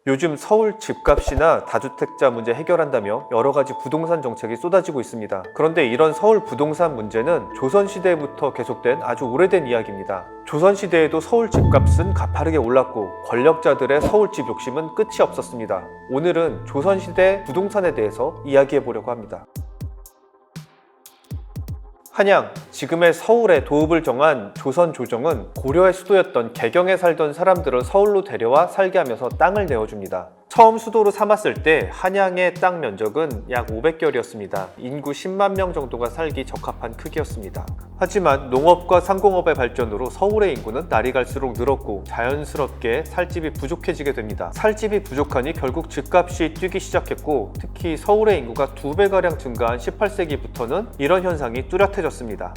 요즘 서울 집값이나 다주택자 문제 해결한다며 여러 가지 부동산 정책이 쏟아지고 있습니다. 그런데 이런 서울 부동산 문제는 조선시대부터 계속된 아주 오래된 이야기입니다. 조선시대에도 서울 집값은 가파르게 올랐고 권력자들의 서울집 욕심은 끝이 없었습니다. 오늘은 조선시대 부동산에 대해서 이야기해 보려고 합니다. 한양, 지금의 서울의 도읍을 정한 조선 조정은 고려의 수도였던 개경에 살던 사람들을 서울로 데려와 살게 하면서 땅을 내어줍니다. 처음 수도로 삼았을 때 한양의 땅 면적은 약 500결이었습니다. 인구 10만 명 정도가 살기 적합한 크기였습니다. 하지만 농업과 상공업의 발전으로 서울의 인구는 날이 갈수록 늘었고 자연스럽게 살집이 부족해지게 됩니다. 살집이 부족하니 결국 집값이 뛰기 시작했고, 특히 서울의 인구가 2배가량 증가한 18세기부터는 이런 현상이 뚜렷해졌습니다.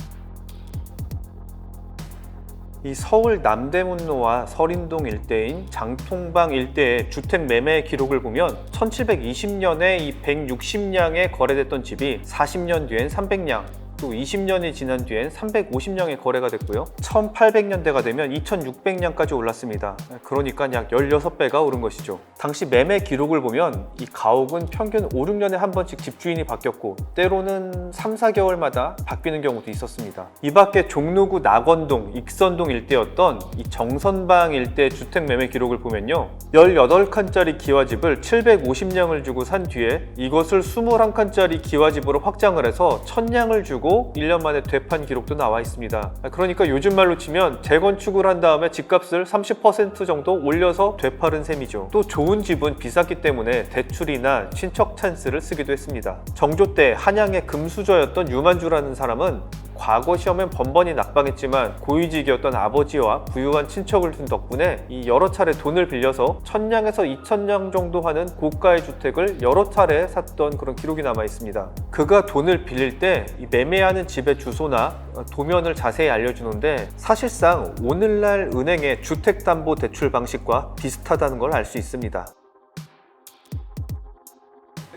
이 서울 남대문로와 서린동 일대인 장통방 일대의 주택 매매 기록을 보면 1720년에 이 160량에 거래됐던 집이 40년 뒤엔 300량, 또 20년이 지난 뒤엔 350량에 거래가 됐고요. 1800년대가 되면 2600량까지 올랐습니다. 그러니까 약 16배가 오른 것이죠. 당시 매매 기록을 보면 이 가옥은 평균 5, 6년에 한 번씩 집주인이 바뀌었고, 때로는 3, 4개월마다 바뀌는 경우도 있었습니다. 이 밖에 종로구 낙원동, 익선동 일대였던 이 정선방 일대 주택 매매 기록을 보면요, 18칸짜리 기와집을 750량을 주고 산 뒤에 이것을 21칸짜리 기와집으로 확장을 해서 1000량을 주고 1년 만에 되판 기록도 나와 있습니다. 그러니까 요즘 말로 치면 재건축을 한 다음에 집값을 30% 정도 올려서 되팔은 셈이죠. 또 좋은 집은 비쌌기 때문에 대출이나 친척 찬스를 쓰기도 했습니다. 정조 때 한양의 금수저였던 유만주라는 사람은 과거 시험엔 번번이 낙방했지만 고위직이었던 아버지와 부유한 친척을 둔 덕분에 이 여러 차례 돈을 빌려서 1000량에서 2000량 정도 하는 고가의 주택을 여러 차례 샀던 그런 기록이 남아 있습니다. 그가 돈을 빌릴 때 이 매매하는 집의 주소나 도면을 자세히 알려주는데, 사실상 오늘날 은행의 주택담보대출 방식과 비슷하다는 걸 알 수 있습니다.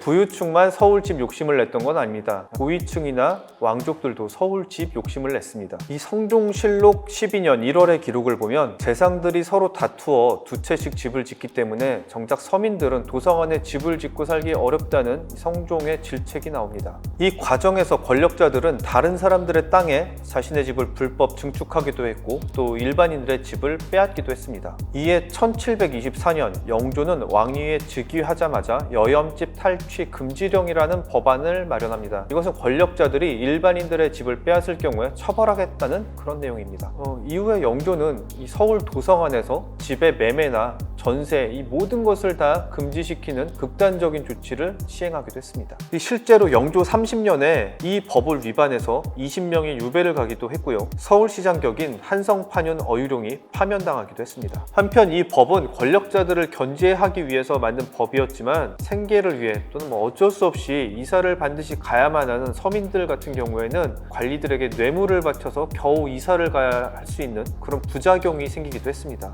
부유층만 서울집 욕심을 냈던 건 아닙니다. 고위층이나 왕족들도 서울집 욕심을 냈습니다. 이 성종실록 12년 1월의 기록을 보면 재상들이 서로 다투어 두 채씩 집을 짓기 때문에 정작 서민들은 도성 안에 집을 짓고 살기 어렵다는 성종의 질책이 나옵니다. 이 과정에서 권력자들은 다른 사람들의 땅에 자신의 집을 불법 증축하기도 했고, 또 일반인들의 집을 빼앗기도 했습니다. 이에 1724년 영조는 왕위에 즉위하자마자 여염집 탈취 금지령이라는 법안을 마련합니다. 이것은 권력자들이 일반인들의 집을 빼앗을 경우에 처벌하겠다는 그런 내용입니다. 이후에 영조는 이 서울 도성 안에서 집의 매매나 전세, 이 모든 것을 다 금지시키는 극단적인 조치를 시행하기도 했습니다. 실제로 영조 30년에 이 법을 위반해서 20명이 유배를 가기도 했고요. 서울시장 격인 한성판윤 어유룡이 파면당하기도 했습니다. 한편 이 법은 권력자들을 견제하기 위해서 만든 법이었지만, 생계를 위해 또는 어쩔 수 없이 이사를 반드시 가야만 하는 서민들 같은 경우에는 관리들에게 뇌물을 바쳐서 겨우 이사를 가야 할 수 있는 그런 부작용이 생기기도 했습니다.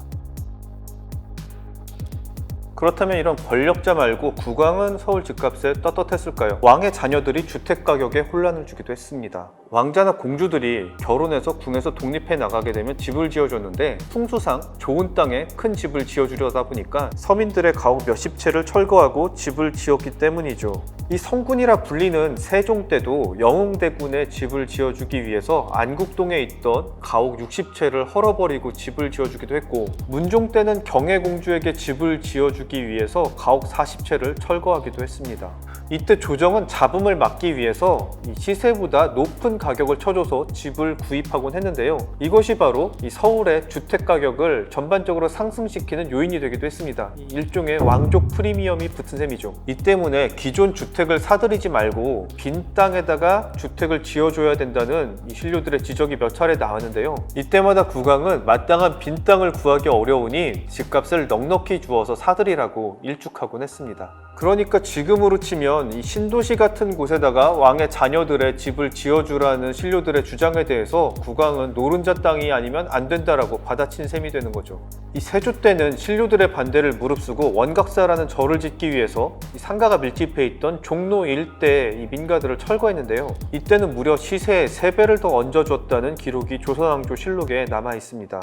그렇다면 이런 권력자 말고 국왕은 서울 집값에 떳떳했을까요? 왕의 자녀들이 주택 가격에 혼란을 주기도 했습니다. 왕자나 공주들이 결혼해서 궁에서 독립해 나가게 되면 집을 지어줬는데, 풍수상 좋은 땅에 큰 집을 지어주려다 보니까 서민들의 가옥 몇십 채를 철거하고 집을 지었기 때문이죠. 이 성군이라 불리는 세종 때도 영흥대군에 집을 지어주기 위해서 안국동에 있던 가옥 60채를 헐어버리고 집을 지어주기도 했고, 문종 때는 경혜공주에게 집을 지어주기 위해서 가옥 40채를 철거하기도 했습니다. 이때 조정은 잡음을 막기 위해서 이 시세보다 높은 가격을 쳐줘서 집을 구입하곤 했는데요. 이것이 바로 이 서울의 주택 가격을 전반적으로 상승시키는 요인이 되기도 했습니다. 일종의 왕족 프리미엄이 붙은 셈이죠. 이 때문에 기존 주택을 사들이지 말고 빈 땅에다가 주택을 지어줘야 된다는 이 신료들의 지적이 몇 차례 나왔는데요. 이때마다 국왕은 마땅한 빈 땅을 구하기 어려우니 집값을 넉넉히 주어서 사들이라고 일축하곤 했습니다. 그러니까 지금으로 치면 이 신도시 같은 곳에다가 왕의 자녀들의 집을 지어주라는 신료들의 주장에 대해서 국왕은 노른자 땅이 아니면 안 된다라고 받아친 셈이 되는 거죠. 이 세조 때는 신료들의 반대를 무릅쓰고 원각사라는 절을 짓기 위해서 이 상가가 밀집해 있던 종로 일대의 이 민가들을 철거했는데요. 이때는 무려 시세의 3배를 더 얹어줬다는 기록이 조선왕조 실록에 남아 있습니다.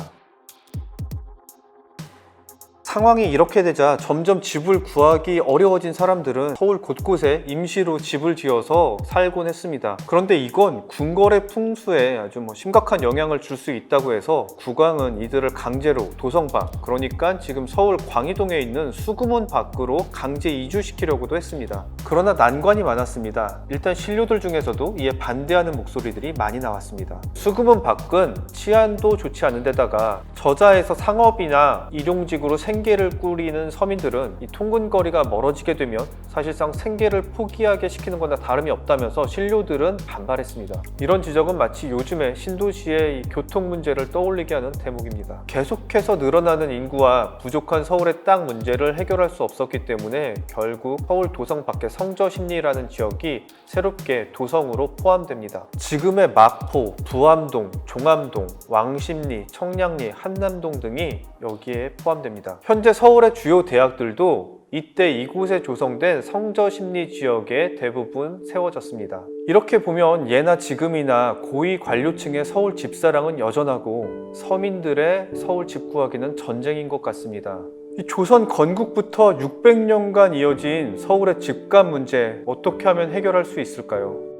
상황이 이렇게 되자 점점 집을 구하기 어려워진 사람들은 서울 곳곳에 임시로 집을 지어서 살곤 했습니다. 그런데 이건 궁궐의 풍수에 아주 심각한 영향을 줄 수 있다고 해서 국왕은 이들을 강제로 도성 밖, 그러니까 지금 서울 광희동에 있는 수구문 밖으로 강제 이주시키려고도 했습니다. 그러나 난관이 많았습니다. 일단 신료들 중에서도 이에 반대하는 목소리들이 많이 나왔습니다. 수구문 밖은 치안도 좋지 않은 데다가 저자에서 상업이나 일용직으로 생계를 꾸리는 서민들은 이 통근거리가 멀어지게 되면 사실상 생계를 포기하게 시키는 거나 다름이 없다면서 신료들은 반발했습니다. 이런 지적은 마치 요즘의 신도시의 이 교통 문제를 떠올리게 하는 대목입니다. 계속해서 늘어나는 인구와 부족한 서울의 땅 문제를 해결할 수 없었기 때문에 결국 서울 도성 밖의 성저심리라는 지역이 새롭게 도성으로 포함됩니다. 지금의 마포, 부암동, 종암동, 왕십리, 청량리, 한남동 등이 여기에 포함됩니다. 현재 서울의 주요 대학들도 이때 이곳에 조성된 성저심리 지역에 대부분 세워졌습니다. 이렇게 보면 예나 지금이나 고위 관료층의 서울 집사랑은 여전하고 서민들의 서울 집 구하기는 전쟁인 것 같습니다. 이 조선 건국부터 600년간 이어진 서울의 집값 문제 어떻게 하면 해결할 수 있을까요?